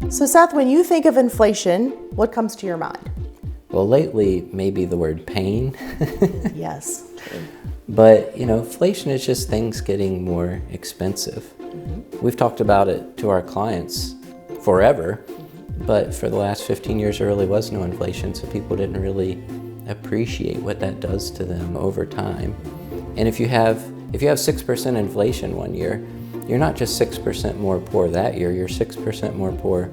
So Seth, when you think of inflation, what comes to your mind? Well, lately, maybe the word pain. Yes. True. But, inflation is just things getting more expensive. We've talked about it to our clients forever, but for the last 15 years, there really was no inflation, so people didn't really appreciate what that does to them over time. And if you have 6% inflation one year, you're not just 6% more poor that year, you're 6% more poor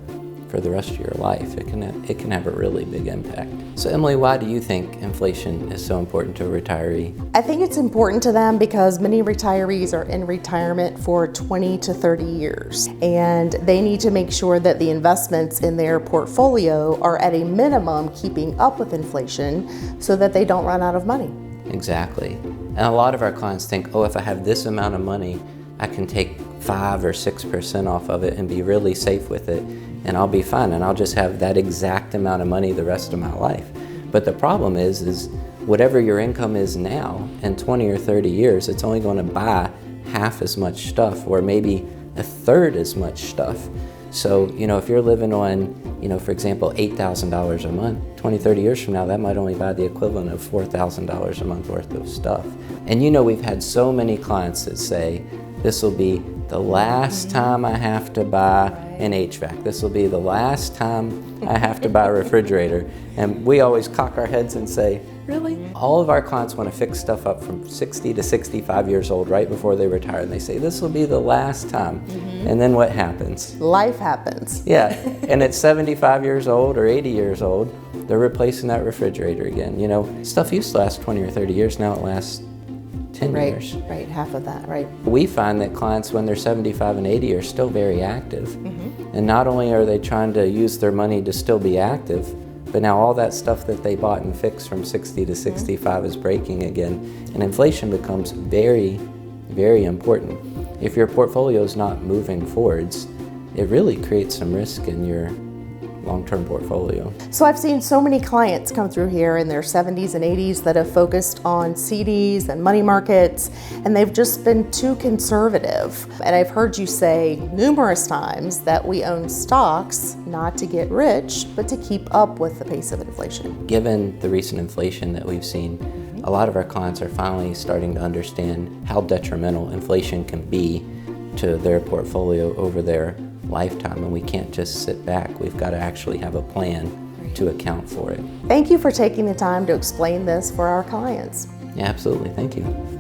for the rest of your life. It can have a really big impact. So Emily, why do you think inflation is so important to a retiree? I think it's important to them because many retirees are in retirement for 20 to 30 years, and they need to make sure that the investments in their portfolio are at a minimum keeping up with inflation so that they don't run out of money. Exactly. And a lot of our clients think, if I have this amount of money, I can take 5 or 6% off of it and be really safe with it, and I'll be fine, and I'll just have that exact amount of money the rest of my life. But the problem is whatever your income is now, in 20 or 30 years, it's only going to buy half as much stuff, or maybe a third as much stuff. So, if you're living on, for example, $8,000 a month, 20, 30 years from now, that might only buy the equivalent of $4,000 a month worth of stuff. And we've had so many clients that say, this will be the last time I have to buy an HVAC. This will be the last time I have to buy a refrigerator. And we always cock our heads and say, really? All of our clients want to fix stuff up from 60 to 65 years old right before they retire. And they say, this will be the last time. And then what happens? Life happens. Yeah, and at 75 years old or 80 years old, they're replacing that refrigerator again. Stuff used to last 20 or 30 years, now it lasts 10 years. Right, half of that, right. We find that clients when they're 75 and 80 are still very active. And not only are they trying to use their money to still be active, but now all that stuff that they bought and fixed from 60 to 65 is breaking again. And inflation becomes very, very important. If your portfolio is not moving forwards, it really creates some risk in your long-term portfolio. So I've seen so many clients come through here in their 70s and 80s that have focused on CDs and money markets, and they've just been too conservative. And I've heard you say numerous times that we own stocks not to get rich, but to keep up with the pace of inflation. Given the recent inflation that we've seen, a lot of our clients are finally starting to understand how detrimental inflation can be to their portfolio over their lifetime, and we can't just sit back. We've got to actually have a plan to account for it. Thank you for taking the time to explain this for our clients. Yeah, absolutely. Thank you.